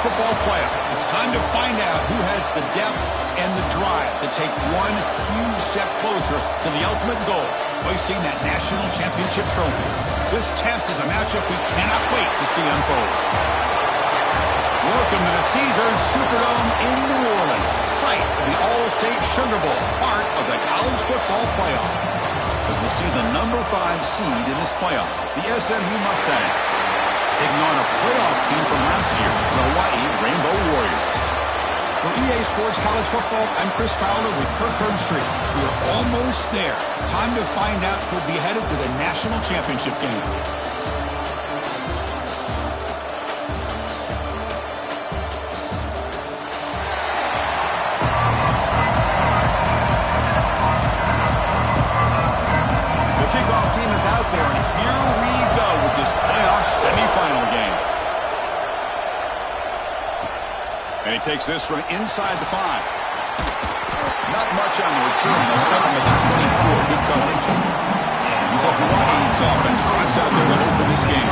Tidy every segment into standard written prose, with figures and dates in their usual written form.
football playoff. It's time to find out who has the depth and the drive to take one huge step closer to the ultimate goal, hoisting that national championship trophy. This test is a matchup we cannot wait to see unfold. Welcome to the Caesars Superdome in New Orleans, site of the All-State Sugar Bowl, part of the college football playoff. As we'll see the number 5 seed in this playoff, the SMU Mustangs, taking on a playoff team from last year, the Hawaii Rainbow Warriors. For EA Sports College Football, I'm Chris Fowler with Kirk Herbstreit. We're almost there. Time to find out who'll be headed to the national championship game. The kickoff team is out there, and here we go with this playoff semifinal game. And he takes this from inside the 5. Not much on the return. They'll stop him at the 24. Good coverage. So Hawaii's offense drives out there to open this game.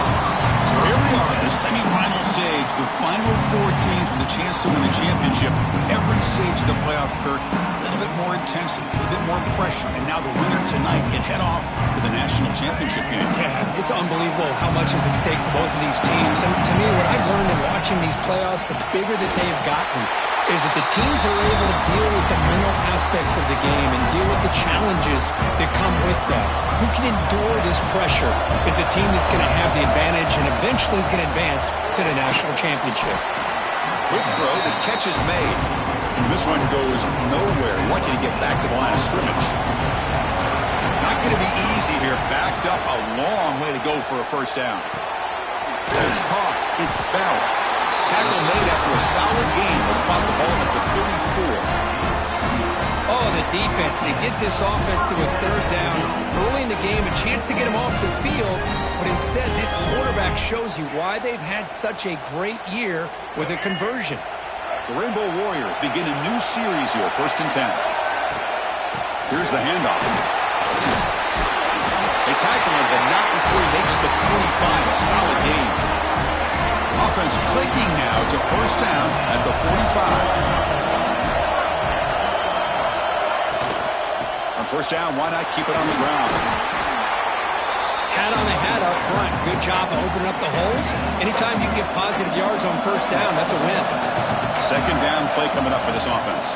So here we are at the semifinal stage. The final 4 teams with a chance to win the championship. Every stage of the playoff, Kirk, a little bit more intensity, a little bit more pressure. And now the winner tonight can head off to the national championship game. Yeah, it's unbelievable how much is at stake for both of these teams. And to me, what I've learned in watching these playoffs, the bigger that they've gotten, is that the teams are able to deal with the mental aspects of the game and deal with the challenges that come with that. Who can endure this pressure is the team that's going to have the advantage and eventually is going to advance to the national championship. Quick throw, the catch is made. And this one goes nowhere. Lucky to get back to the line of scrimmage. Not going to be easy here. Backed up a long way to go for a first down. It's caught. It's Bell. Tackle made after a solid game. Will spot the ball at the 34. Oh, the defense. They get this offense to a third down early in the game, a chance to get them off the field, but instead this quarterback shows you why they've had such a great year with a conversion. The Rainbow Warriors begin a new series here, 1st and 10. Here's the handoff. They tackle him, but not before he makes the 45. A solid game. Offense clicking now to 1st down at the 45. On 1st down, why not keep it on the ground? Hat on a hat up front. Good job of opening up the holes. Anytime you can get positive yards on 1st down, that's a win. 2nd down play coming up for this offense.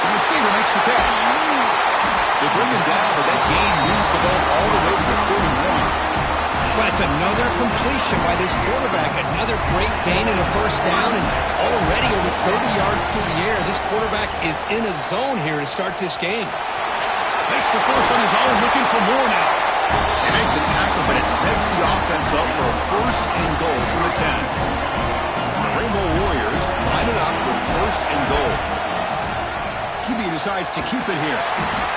The receiver makes the catch. They bring him down, but that gain moves the ball all the way to the 31. But it's another completion by this quarterback. Another great gain in a 1st down, and already over 30 yards through the air. This quarterback is in a zone here to start this game. Makes the first on his own, looking for more now. They make the tackle, but it sets the offense up for a 1st and goal from the 10. And the Rainbow Warriors line it up with 1st and goal. QB decides to keep it here.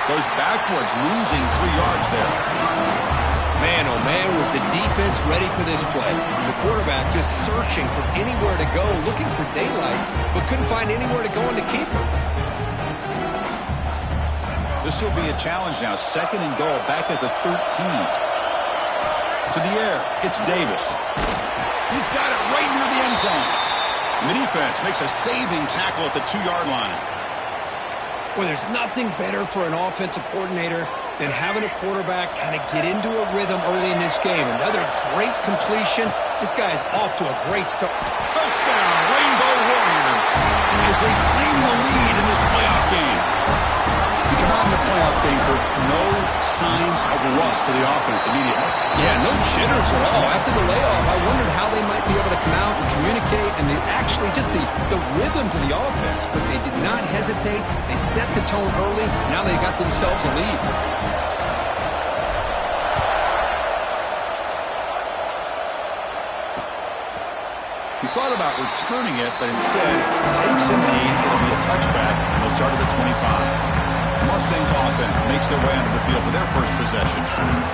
Goes backwards, losing 3 yards there. Man, oh man, was the defense ready for this play. The quarterback just searching for anywhere to go, looking for daylight, but couldn't find anywhere to go in the keeper. This will be a challenge now. 2nd and goal, back at the 13. To the air, it's Davis. He's got it right near the end zone. And the defense makes a saving tackle at the 2-yard line. Well, there's nothing better for an offensive coordinator than having a quarterback kind of get into a rhythm early in this game. Another great completion. This guy is off to a great start. Touchdown, Rainbow Warriors, as they claim the lead in this playoff game. You come out in the playoff game for no signs of rust for the offense immediately. Yeah, no jitters at all. After the layoff, I wondered how they might be able to come out and communicate, and they actually just the rhythm to the offense, but they did not hesitate. They set the tone early. Now they got themselves a lead. He thought about returning it, but instead takes a knee. It'll be a touchback, and they'll start at the 25. The Mustangs offense makes their way onto the field for their first possession.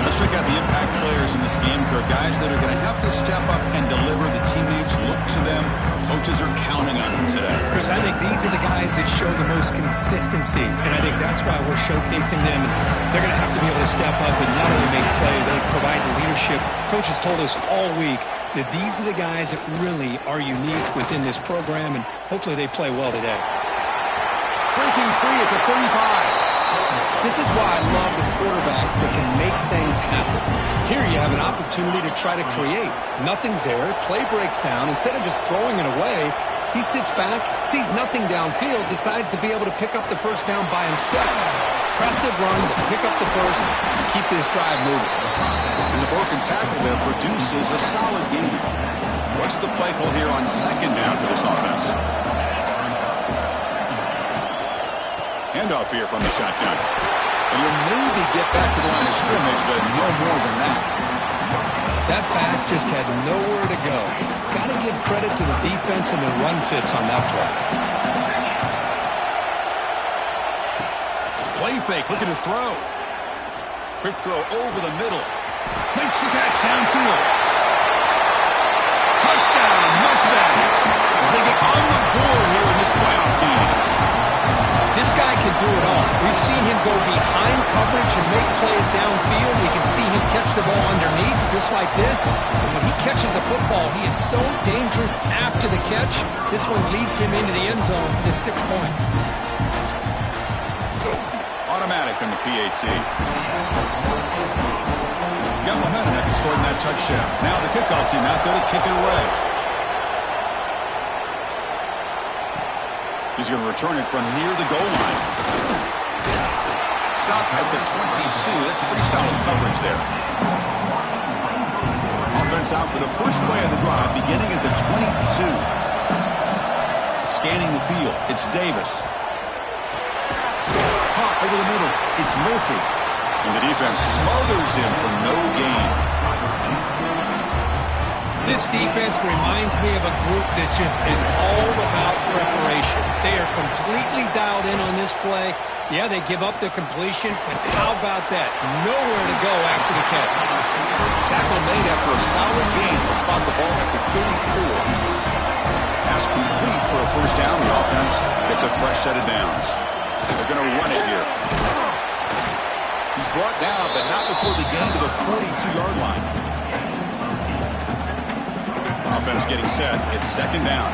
Let's check out the impact players in this game, Kirk. Guys that are going to have to step up and deliver. The teammates look to them. Coaches are counting on them today. Chris, Bruce, I think these are the guys that show the most consistency, and I think that's why we're showcasing them. And they're going to have to be able to step up and not only make plays, I think provide the leadership. Coach has told us all week that these are the guys that really are unique within this program, and hopefully they play well today. Breaking free at the 35. This is why I love the quarterbacks that can make things happen. Here you have an opportunity to try to create. Nothing's there. Play breaks down. Instead of just throwing it away, he sits back, sees nothing downfield, decides to be able to pick up the first down by himself. Impressive run to pick up the first and keep this drive moving. And the broken tackle there produces a solid gain. What's the play call here on second down for this offense? Handoff here from the shotgun. And you'll maybe get back to the line of scrimmage, but no more than that. That back just had nowhere to go. Got to give credit to the defense and the run fits on that play. Play fake, looking to throw. Quick throw over the middle. Makes the catch downfield. Touchdown, Mustangs, as they get on the board here in this playoff game. This guy can do it all. We've seen him go behind coverage and make plays downfield. We can see him catch the ball underneath, just like this. And when he catches a football, he is so dangerous after the catch. This one leads him into the end zone for the 6 points. Automatic in the PAT. Got momentum after scoring that touchdown. Now the kickoff team out there to kick it away. He's going to return it from near the goal line. Stop at the 22. That's pretty solid coverage there. Offense out for the first play of the drive, beginning at the 22. Scanning the field. It's Davis. Pop over the middle. It's Murphy. And the defense smothers him for no gain. This defense reminds me of a group that just is all about preparation. They are completely dialed in on this play. Yeah, they give up the completion, but how about that? Nowhere to go after the catch. Tackle made after a solid gain to spot the ball at the 34. Pass complete for a first down. The offense gets a fresh set of downs. They're going to run it here. He's brought down, but not before the gain to the 42-yard line. Offense getting set. It's second down.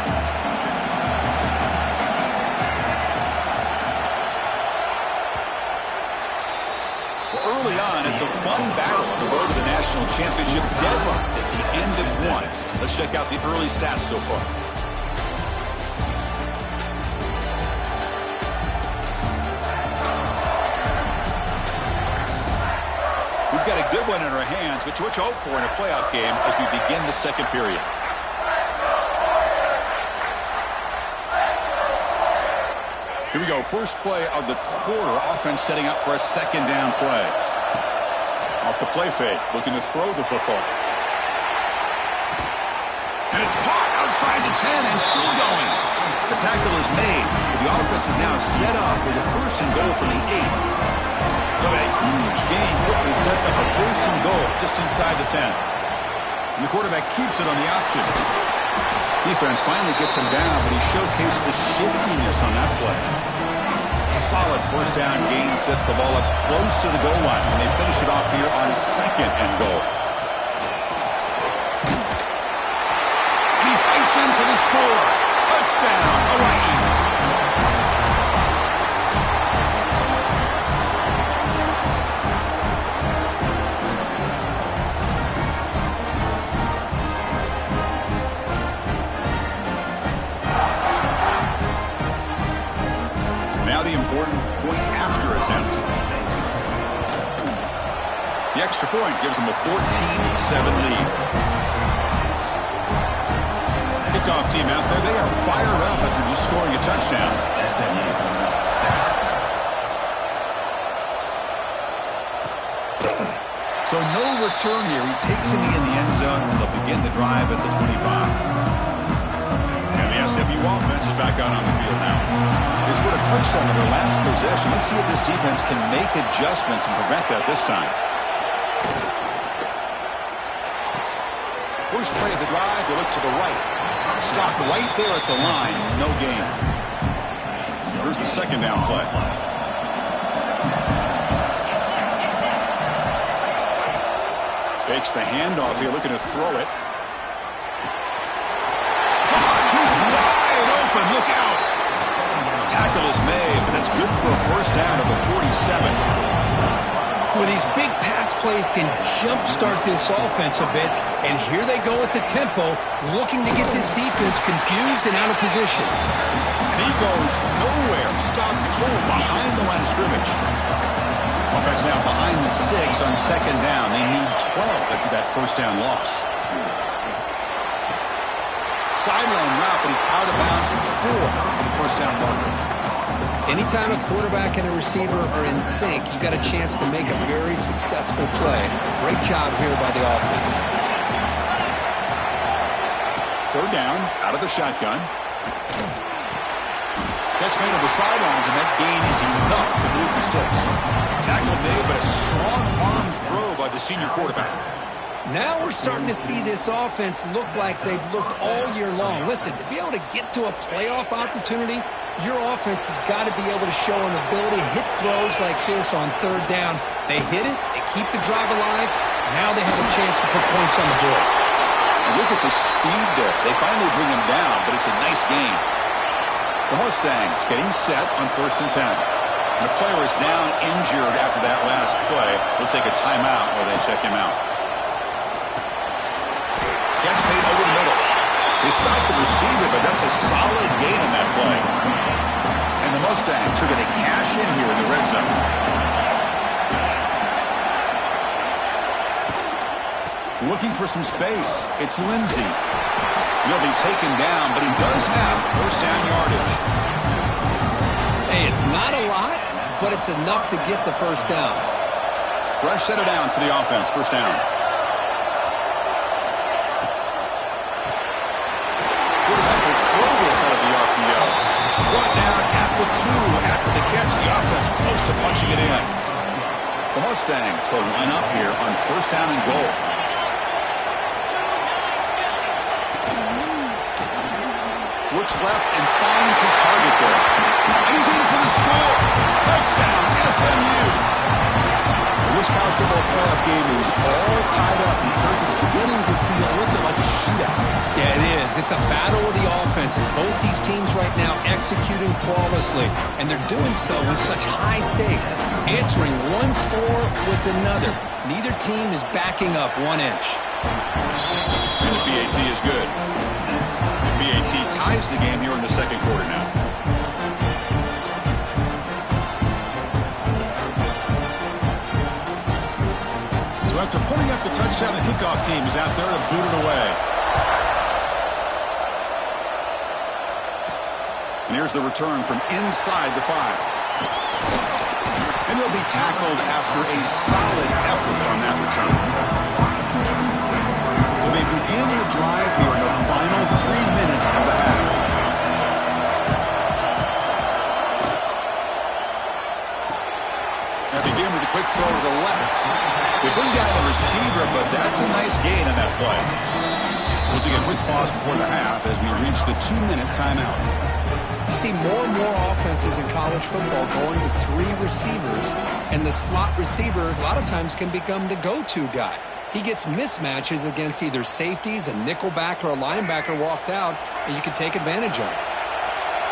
Well, early on, it's a fun battle on the road to the national championship, deadlocked at the end of one. Let's check out the early stats so far. We've got a good one in our hands, but what you hope for in a playoff game as we begin the second period. Here we go. First play of the quarter. Offense setting up for a second down play. Off the play fake. Looking to throw the football. And it's caught outside the 10 and still going. The tackle is made. But the offense is now set up with a first and goal from the 8. So that huge gain quickly sets up a first and goal just inside the 10. And the quarterback keeps it on the option. Defense finally gets him down, but he showcased the shiftiness on that play. Solid first down gain sets the ball up close to the goal line, and they finish it off here on a second and goal. And he fights in for the score. Touchdown, Hawaii. The important point after attempt. The extra point gives them a 14-7 lead. Kickoff team out there, they are fired up after just scoring a touchdown. So no return here. He takes it in the end zone, and they'll begin the drive at the 25. SMU offense is back out on the field now. They scored a touchdown on their last possession. Let's see if this defense can make adjustments and prevent that this time. First play of the drive, they look to the right. Stop right there at the line. No gain. Here's the second down play. Fakes the handoff here, looking to throw it. He's wide open. Look out. Tackle is made, but it's good for a first down at the 47. Well, these big pass plays can jumpstart this offense a bit, and here they go at the tempo, looking to get this defense confused and out of position. And he goes nowhere. Stopped cold behind the line of scrimmage. Offense now behind the 6 on second down. They need 12 after that first down loss. Sideline route, but he's out of bounds before the first down marker. Anytime a quarterback and a receiver are in sync, you got a chance to make a very successful play. Great job here by the offense. Third down, out of the shotgun. Catch made on the sidelines, and that gain is enough to move the sticks. Tackle made, but a strong arm throw by the senior quarterback. Now we're starting to see this offense look like they've looked all year long. Listen, to be able to get to a playoff opportunity, your offense has got to be able to show an ability to hit throws like this on third down. They hit it, they keep the drive alive, now they have a chance to put points on the board. Look at the speed there. They finally bring him down, but it's a nice gain. The Mustangs getting set on 1st and 10. And the player is down injured after that last play. They'll take a timeout while they check him out. Catch made over the middle. They stopped the receiver, but that's a solid gain on that play. And the Mustangs are going to cash in here in the red zone. Looking for some space. It's Lindsey. He'll be taken down, but he does have first down yardage. Hey, it's not a lot, but it's enough to get the first down. Fresh set of downs for the offense. First down. Quarterback will throw this out of the RPO. Brought down at the 2 after the catch. The offense close to punching it in. The Mustangs will line up here on first down and goal. Looks left and finds his target there. And he's in for the score. Touchdown, SMU. This college football playoff game is all tied up. It's beginning to feel a little bit like a shootout. Yeah, it is. It's a battle of the offenses. Both these teams right now executing flawlessly, and they're doing so with such high stakes, answering one score with another. Neither team is backing up 1 inch. And the BAT is good. BAT ties the game here in the second quarter now. So after putting up the touchdown, the kickoff team is out there to boot it away. And here's the return from inside the 5. And he'll be tackled after a solid effort on that return. So they begin the drive here in the final 3 minutes of the half. Now begin with a quick throw to the left. They bring down the receiver, but that's a nice gain on that play. We'll take a quick pause before the half as we reach the 2-minute timeout. You see more and more offenses in college football going to 3 receivers, and the slot receiver a lot of times can become the go-to guy. He gets mismatches against either safeties, a nickelback, or a linebacker walked out, and you can take advantage of it.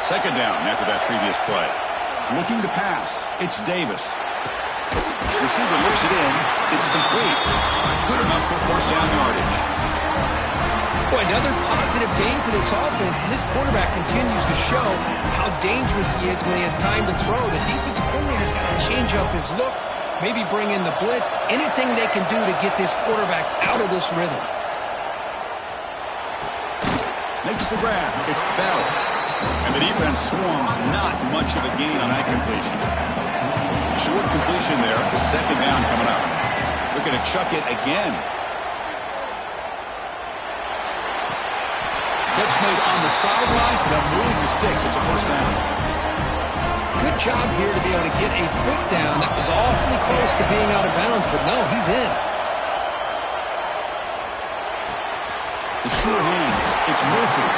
Second down after that previous play. Looking to pass. It's Davis. Receiver looks it in. It's complete. Good enough for first down yardage. Boy, another positive game for this offense, and this quarterback continues to show how dangerous he is when he has time to throw. The defensive coordinator's got to change up his looks, maybe bring in the blitz, anything they can do to get this quarterback out of this rhythm. Makes the grab. It's Bell. And the defense swarms, not much of a gain on that completion. Short completion there. Second down coming up. Looking to chuck it again. Catch made on the sidelines. They'll move the sticks. It's a first down. Good job here to be able to get a foot down. That was awfully close to being out of bounds, but no, he's in. The sure hands. It's Murphy.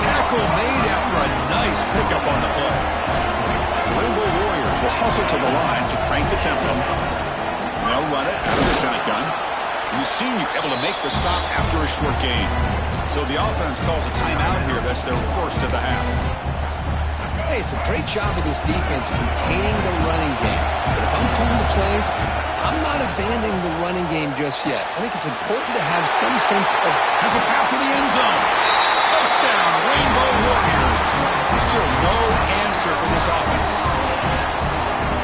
Tackle made after a nice pickup on the play. The Rainbow Warriors will hustle to the line to crank the tempo. They'll run it out of the shotgun. You've seen you're able to make the stop after a short gain. So the offense calls a timeout here. That's their first of the half. Hey, it's a great job of this defense containing the running game. But if I'm calling the plays, I'm not abandoning the running game just yet. I think it's important to have some sense of... Has a path to the end zone. Touchdown, Rainbow Warriors. Still no answer from this offense.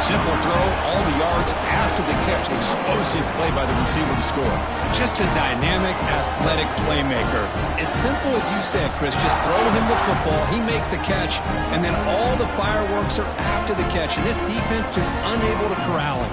Simple throw, all the yards after the catch. Explosive play by the receiver to score. Just a dynamic, athletic playmaker. As simple as you said, Chris, just throw him the football, he makes a catch, and then all the fireworks are after the catch. And this defense just unable to corral him.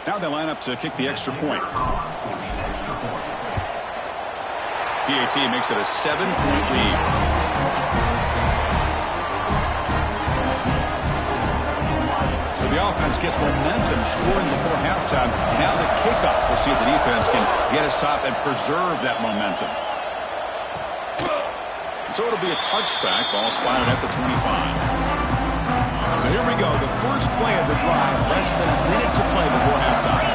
Now they line up to kick the extra point. PAT makes it a 7-point lead. So the offense gets momentum scoring before halftime. Now the kickoff. We'll see if the defense can get a stop and preserve that momentum. So it'll be a touchback. Ball spotted at the 25. So here we go, the first play of the drive, less than a minute to play before halftime.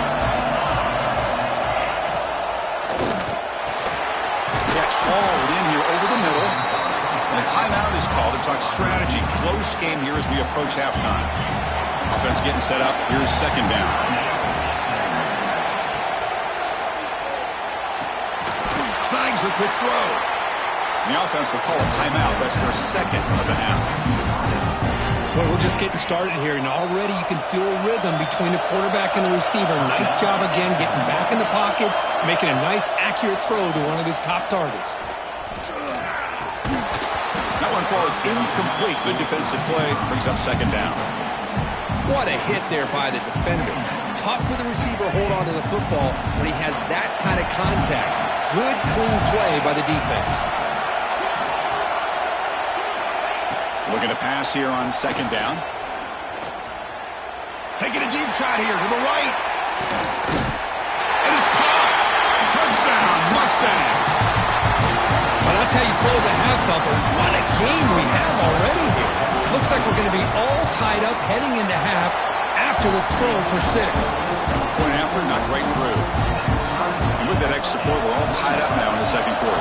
Catch hauled in here over the middle. And a timeout is called to talk strategy. Close game here as we approach halftime. Offense getting set up. Here's second down. Snags the quick throw. The offense will call a timeout. That's their second of the half. Well, we're just getting started here, and already you can feel a rhythm between the quarterback and the receiver. Nice job again getting back in the pocket, making a nice, accurate throw to one of his top targets. That one falls incomplete. Good defensive play. Brings up second down. What a hit there by the defender. Tough for the receiver to hold on to the football when he has that kind of contact. Good, clean play by the defense. Looking to pass here on second down. Taking a deep shot here to the right. And it's caught. Touchdown, Mustangs. Well, that's how you close a half up. What a game we have already here. Looks like we're going to be all tied up heading into half after the throw for 6. Point after, not right through. And with that extra point, we're all tied up now in the second quarter.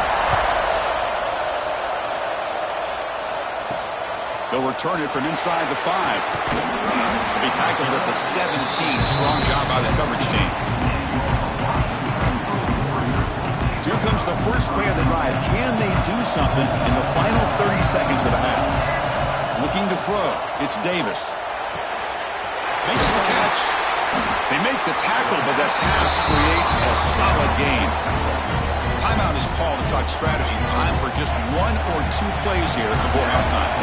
They'll return it from inside the 5. They'll be tackled at the 17. Strong job by the coverage team. So here comes the first play of the drive. Can they do something in the final 30 seconds of the half? Looking to throw. It's Davis. Makes the catch. They make the tackle, but that pass creates a solid gain. Timeout is called to talk strategy. Time for just 1 or 2 plays here before halftime.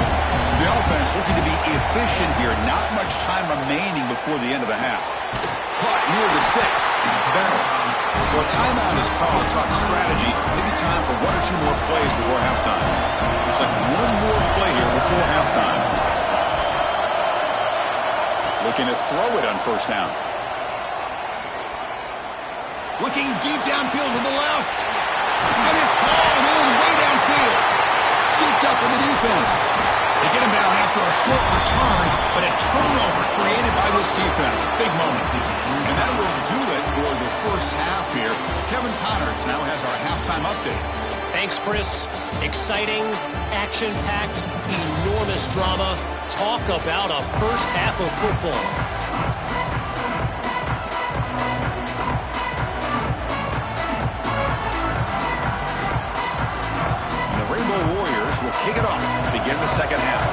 So the offense looking to be efficient here. Not much time remaining before the end of the half. Caught near the sticks. It's better. So a timeout is called to talk strategy. Maybe time for 1 or 2 more plays before halftime. Looks like 1 more play here before halftime. Looking to throw it on first down. Looking deep downfield to the left. And it's hauled in way downfield. Scooped up in the defense. They get him down after a short return, but a turnover created by this defense. Big moment. And that will do it for the first half here. Kevin Connerts now has our halftime update. Thanks, Chris. Exciting, action-packed, enormous drama. Talk about a first half of football. Warriors will kick it off to begin the second half.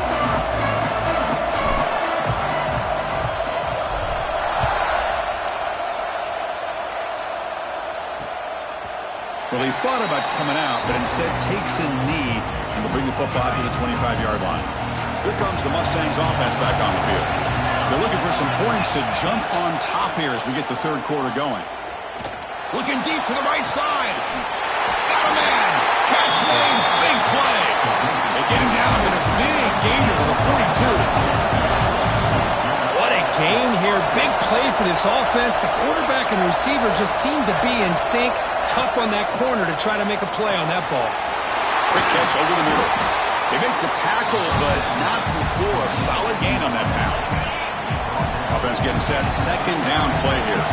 Well, he thought about coming out, but instead takes a knee and will bring the football to the 25-yard line. Here comes the Mustangs offense back on the field. They're looking for some points to jump on top here as we get the third quarter going. Looking deep to the right side. Got a man. Catch made. 2. What a gain here. Big play for this offense. The quarterback and receiver just seem to be in sync. Tough on that corner to try to make a play on that ball. Quick catch over the middle. They make the tackle, but not before a solid gain on that pass. Offense getting set. Second down play here.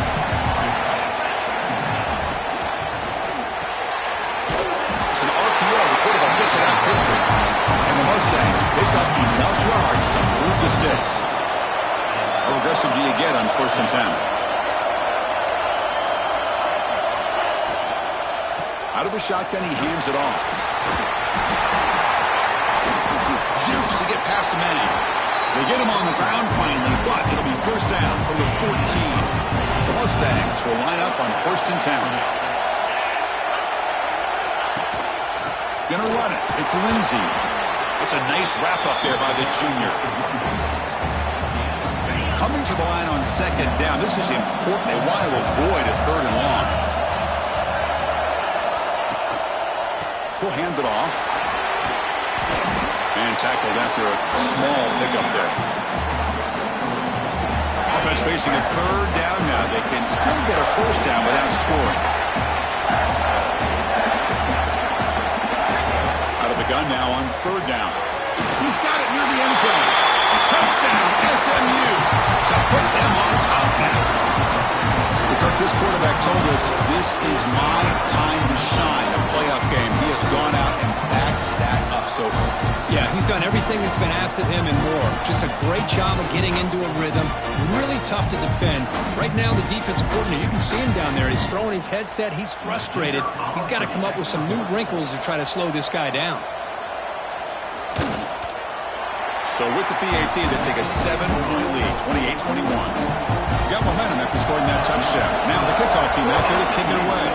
It's an RPO. The quarterback gets it out quickly. And the Mustangs pick up enough yards to move the sticks. How aggressive do you get on 1st and 10? Out of the shotgun, he hands it off. Juice to get past a man. They get him on the ground finally, but it'll be 1st down from the 14. The Mustangs will line up on 1st and 10. Gonna run it. It's Lindsey. It's a nice wrap-up there by the junior. Coming to the line on 2nd down. This is important. They want to avoid a 3rd and long. He'll hand it off. And tackled after a small pickup there. Offense facing a 3rd down now. They can still get a 1st down without scoring. Out of the gun now on 3rd down. He's got it near the end zone. Touchdown, SMU, to put them on top now. This quarterback told us this is my time to shine, a playoff game. He has gone out and backed that up so far. Yeah, he's done everything that's been asked of him and more. Just a great job of getting into a rhythm. Really tough to defend. Right now, the defensive coordinator, you can see him down there. He's throwing his headset. He's frustrated. He's got to come up with some new wrinkles to try to slow this guy down. So with the PAT, they take a 7-point lead, 28-21. Got momentum after scoring that touchdown. Now the kickoff team out there to kick it away.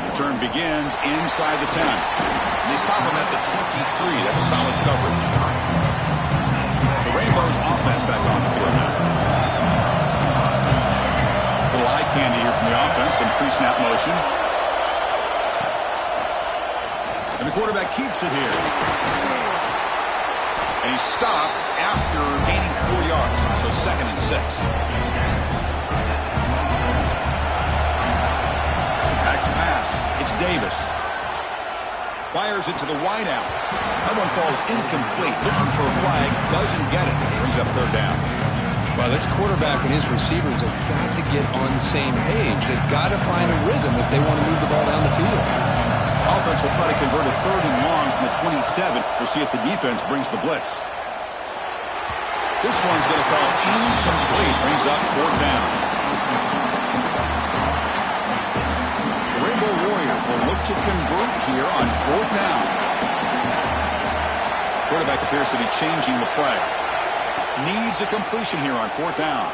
Return begins inside the 10. And they stop him at the 23. That's solid coverage. The Rainbows offense back on the field now. Little eye candy here from the offense. Some pre-snap motion. And the quarterback keeps it here. And he's stopped after gaining 4 yards. So 2nd and 6. Back to pass. It's Davis. Fires it to the wideout. That one falls incomplete. Looking for a flag. Doesn't get it. Brings up 3rd down. Well, this quarterback and his receivers have got to get on the same page. They've got to find a rhythm if they want to move the ball down the field. Offense will try to convert a 3rd and long from the 27. We'll see if the defense brings the blitz. This one's going to fall incomplete. Brings up 4th down. The Rainbow Warriors will look to convert here on 4th down. Quarterback appears to be changing the play. Needs a completion here on 4th down.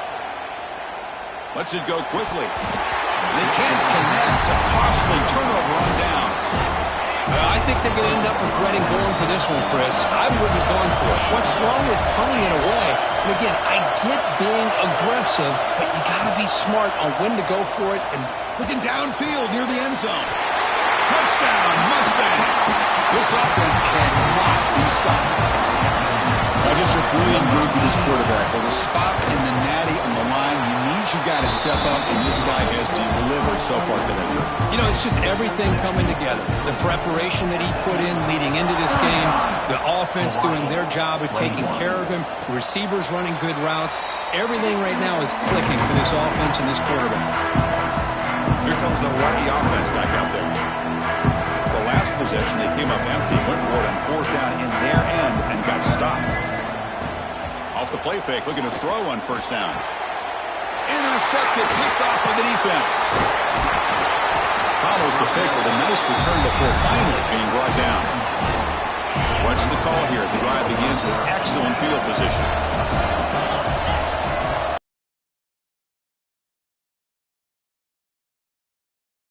Lets it go quickly. They can't connect. A costly turnover on downs. I think they're going to end up regretting going for this one, Chris. I wouldn't have gone for it. What's wrong with punting it away? And again, I get being aggressive, but you got to be smart on when to go for it. And looking downfield near the end zone. Touchdown, Mustangs. This offense cannot be stopped. Just a brilliant game for this quarterback. With a spot in the natty on the line, you got to step up, and this guy has delivered so far today. You know, it's just everything coming together. The preparation that he put in leading into this game, the offense doing their job of taking care of him, the receivers running good routes. Everything right now is clicking for this offense and this quarterback. Here comes the Hawaii offense back out there. The last possession, they came up empty, went for it on 4th down in their end, and got stopped. Off the play fake, looking to throw on 1st down. Intercepted, picked off by the defense. Follows the pick with a nice return before finally being brought down. What's the call here? The drive begins with excellent field position.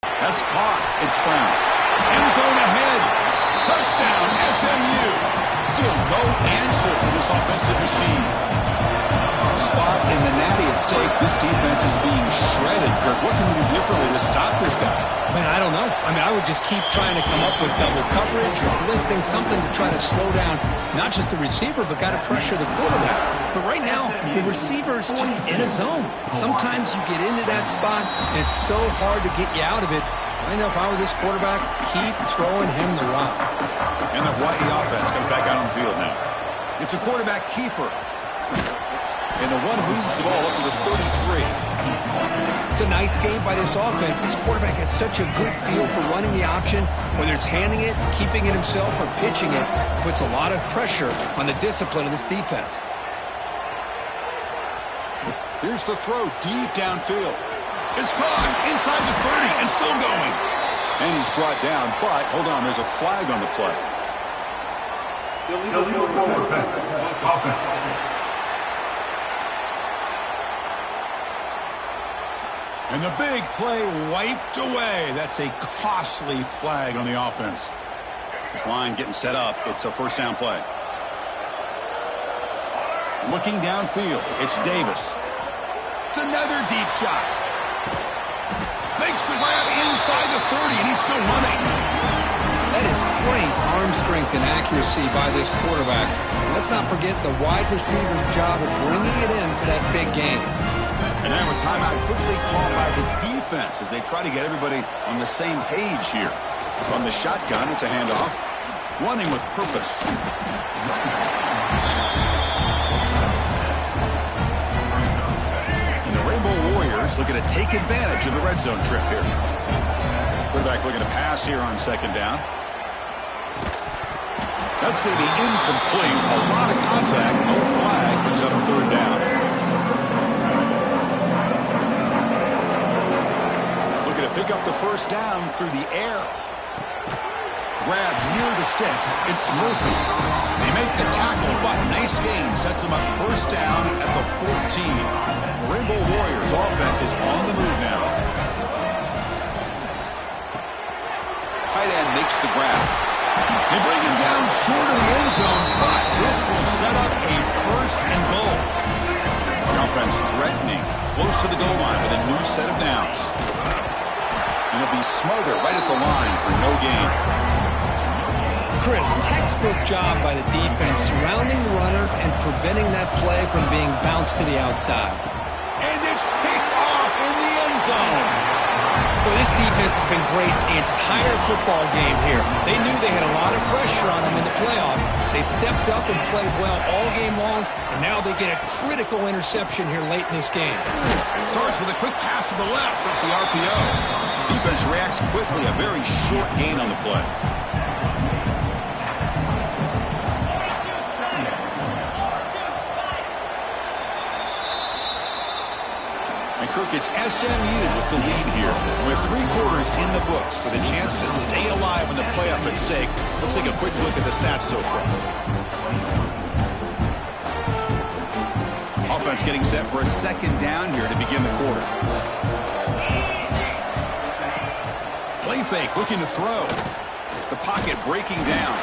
That's caught. It's Brown. End zone ahead. Touchdown, SMU. Still no answer for this offensive machine. spot in the natty at stake. This defense is being shredded. Kirk, what can we do differently to stop this guy? Man, I don't know. I mean, I would just keep trying to come up with double coverage or blitzing, something to try to slow down not just the receiver, but got to pressure the quarterback. But right now, the receiver's just in a zone. Sometimes you get into that spot, and it's so hard to get you out of it. I know if I were this quarterback, keep throwing him the rock. And the Hawaii offense comes back out on the field now. It's a quarterback keeper. And the one moves the ball up to the 33. It's a nice game by this offense. This quarterback has such a good feel for running the option. Whether it's handing it, keeping it himself, or pitching it, puts a lot of pressure on the discipline of this defense. Here's the throw deep downfield. It's caught inside the 30 and still going. And he's brought down, but hold on, there's a flag on the play. And the big play wiped away. That's a costly flag on the offense. This line getting set up. It's a first down play. Looking downfield, it's Davis. It's another deep shot. Makes the grab inside the 30, and he's still running. That is great arm strength and accuracy by this quarterback. Let's not forget the wide receiver's job of bringing it in for that big game. And now a timeout quickly called by the defense as they try to get everybody on the same page here. From the shotgun, it's a handoff. Running with purpose. And the Rainbow Warriors looking to take advantage of the red zone trip here. Quarterback looking to pass here on second down. That's going to be incomplete. A lot of contact. No flag. Brings up a third down. Looking to pick up the first down through the air. Grab near the sticks. It's Murphy. They make the tackle, but nice gain. Sets them up first down at the 14. The Rainbow Warriors offense is on the move now. Tight end makes the grab. They bring him down short of the end zone, but this will set up a first and goal. The offense threatening, close to the goal line with a new set of downs. And it'll be Smother right at the line for no gain. Chris, textbook job by the defense surrounding the runner and preventing that play from being bounced to the outside. And it's picked off in the end zone. Well, this defense has been great the entire football game here. They knew they had a lot of pressure on them in the playoff. They stepped up and played well all game long, and now they get a critical interception here late in this game. Starts with a quick pass to the left off the RPO. Defense reacts quickly, a very short gain on the play. Kirk, it's SMU with the lead here. With 3 quarters in the books for the chance to stay alive in the playoff at stake. Let's take a quick look at the stats so far. Offense getting set for a second down here to begin the quarter. Play fake, looking to throw. The pocket breaking down.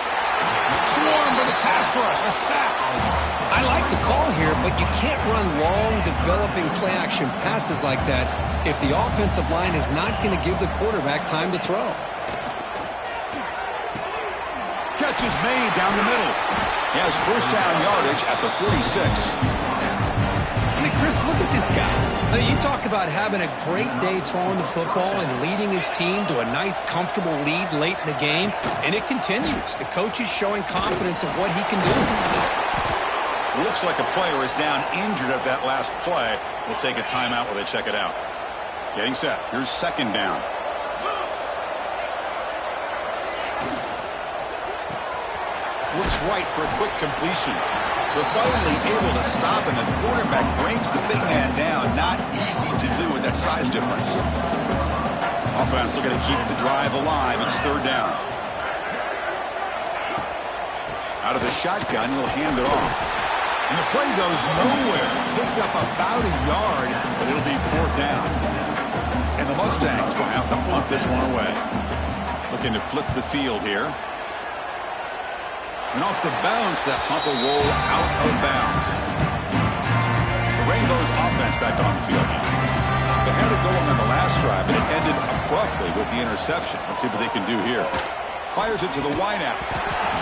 Swarm for the pass rush, a sack. I like the call here, but you can't run long, developing play-action passes like that if the offensive line is not going to give the quarterback time to throw. Catch is made down the middle. He has first down yardage at the 46. I mean, Chris, look at this guy. I mean, you talk about having a great day throwing the football and leading his team to a nice, comfortable lead late in the game, and it continues. The coach is showing confidence of what he can do. Looks like a player is down injured at that last play. We'll take a timeout while they check it out. Getting set. Here's second down. Looks right for a quick completion. They're finally able to stop, and the quarterback brings the big man down. Not easy to do with that size difference. Offense looking to keep the drive alive. It's third down. Out of the shotgun, he'll hand it off. And the play goes nowhere. Picked up about a yard, but it'll be fourth down. And the Mustangs will have to punt this one away. Looking to flip the field here. And off the bounce, that punt will roll out of bounds. Rainbow's offense back on the field now. They had it going on the last drive, but it ended abruptly with the interception. Let's see what they can do here. Fires it to the wideout.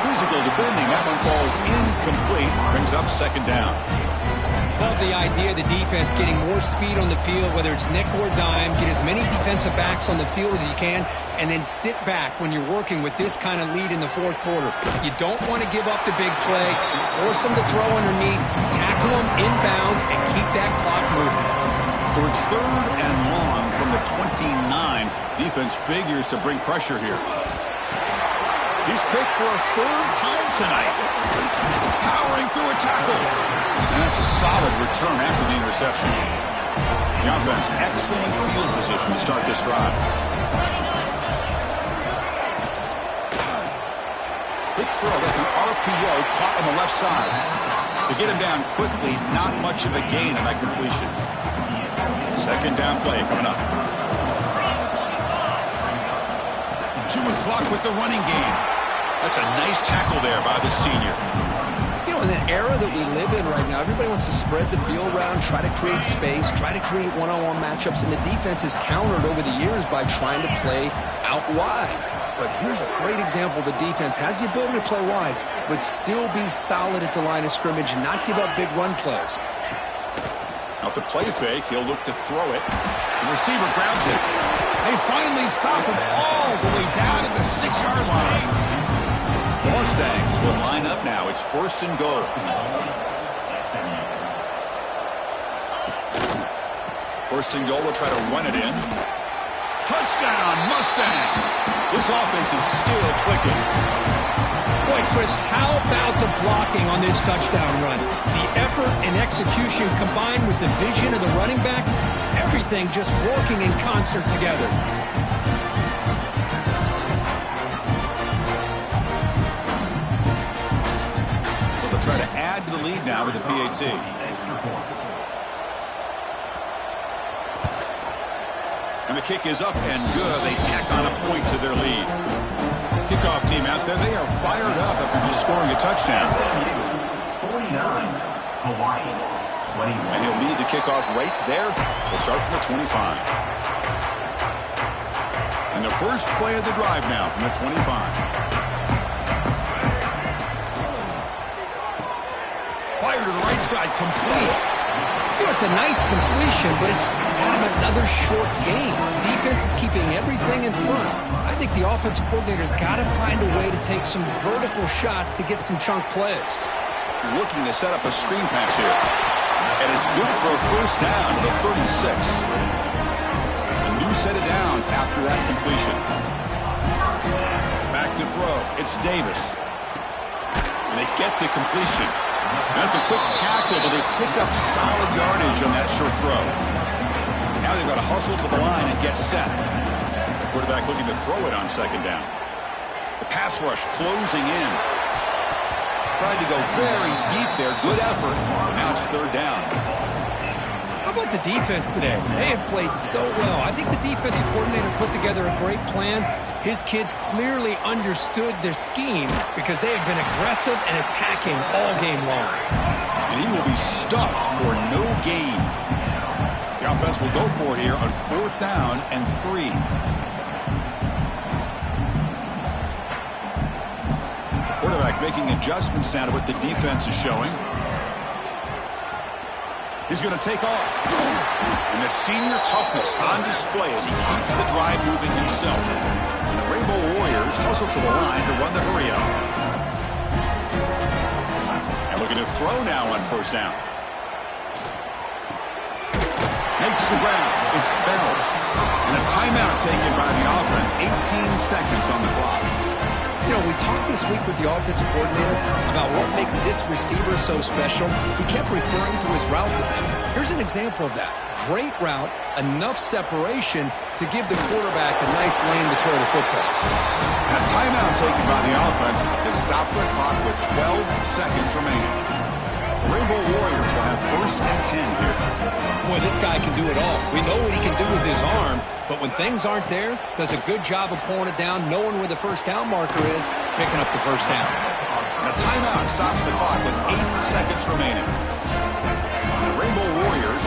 Physical defending. That one falls incomplete. Brings up second down. Love the idea of the defense getting more speed on the field, whether it's nickel or dime. Get as many defensive backs on the field as you can, and then sit back when you're working with this kind of lead in the fourth quarter. You don't want to give up the big play. Force them to throw underneath, tackle them inbounds, and keep that clock moving. So it's 3rd and long from the 29. Defense figures to bring pressure here. He's picked for a 3rd time tonight. Powering through a tackle. And that's a solid return after the interception. The offense, excellent field position to start this drive. Quick throw. That's an RPO caught on the left side. To get him down quickly, not much of a gain on that completion. Second down play coming up. 2 o'clock with the running game. That's a nice tackle there by the senior. You know, in that era that we live in right now, everybody wants to spread the field around, try to create space, try to create one-on-one matchups, and the defense has countered over the years by trying to play out wide. But here's a great example. The defense has the ability to play wide, but still be solid at the line of scrimmage and not give up big run plays. Off the play fake, he'll look to throw it. The receiver grabs it. They finally stop him all the way down at the 6-yard line. The Mustangs will line up now. It's 1st and goal. 1st and goal, they'll try to run it in. Touchdown, Mustangs! This offense is still clicking. Boy, Chris, how about the blocking on this touchdown run? The effort and execution combined with the vision of the running back, everything just working in concert together. So they'll try to add to the lead now with the PAT. And the kick is up and good. They tack on a point to their lead. Kickoff team out there, they are fired up after just scoring a touchdown. 49, Hawaii, 21. And he'll lead the kickoff right there. We'll start from the 25. And the first play of the drive now from the 25. Fire to the right side, complete. You know, it's a nice completion, but it's kind of another short game. The defense is keeping everything in front. I think the offensive coordinator's got to find a way to take some vertical shots to get some chunk plays. Looking to set up a screen pass here. And it's good for a first down to the 36. A new set of downs after that completion. Back to throw. It's Davis. And they get the completion. And that's a quick tackle, but they pick up solid yardage on that short throw. Now they've got to hustle to the line and get set. Quarterback looking to throw it on second down. The pass rush closing in. Tried to go very deep there. Good effort. Now it's 3rd down. How about the defense today? They have played so well. I think the defensive coordinator put together a great plan. His kids clearly understood their scheme because they have been aggressive and attacking all game long. And he will be stuffed for no gain. The offense will go for it here on 4th down and 3. Quarterback making adjustments down to what the defense is showing. He's going to take off. And that senior toughness on display as he keeps the drive moving himself. And the Rainbow Warriors hustle to the line to run the hurry out. And looking to throw now on 1st down. Makes the ground. It's Bell. And a timeout taken by the offense. 18 seconds on the clock. You know, we talked this week with the offensive coordinator about what makes this receiver so special. He kept referring to his route line. Here's an example of that. Great route, enough separation to give the quarterback a nice lane to throw the football. And a timeout taken by the offense to stop the clock with 12 seconds remaining. The Rainbow Warriors will have 1st and 10 here. Boy, this guy can do it all. We know what he can do with his arm, but when things aren't there, does a good job of pulling it down, knowing where the 1st down marker is, picking up the 1st down. And a timeout stops the clock with 8 seconds remaining. And the Rainbow Warriors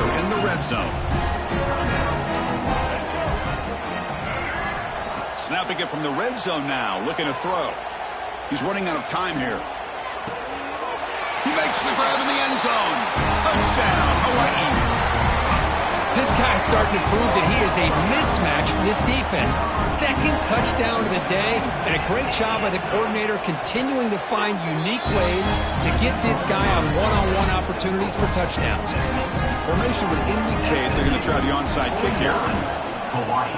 red zone. Snapping it from the red zone now, looking to throw. He's running out of time here. He makes the grab in the end zone. Touchdown, Hawaii. This guy's starting to prove that he is a mismatch for this defense. Second touchdown of the day, and a great job by the coordinator continuing to find unique ways to get this guy on one-on-one opportunities for touchdowns. Formation would indicate they're going to try the onside kick here. Hawaii,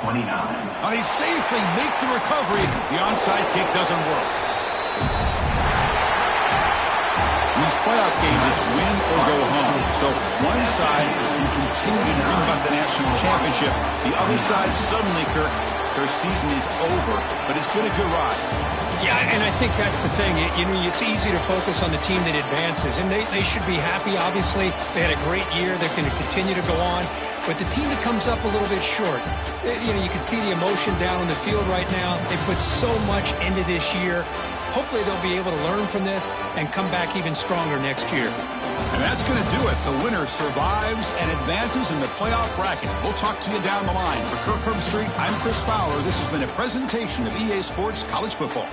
29. Now they safely make the recovery. The onside kick doesn't work. In these playoff games, it's win or go home. So one side will continue to dream about the national championship. The other side, suddenly, Kirk, their season is over. But it's been a good ride. Yeah, and I think that's the thing. It's easy to focus on the team that advances, and they should be happy, obviously. They had a great year. They're going to continue to go on. But the team that comes up a little bit short, you can see the emotion down on the field right now. They put so much into this year. Hopefully they'll be able to learn from this and come back even stronger next year. And that's going to do it. The winner survives and advances in the playoff bracket. We'll talk to you down the line. For Kirk Herbstreit, I'm Chris Fowler. This has been a presentation of EA Sports College Football.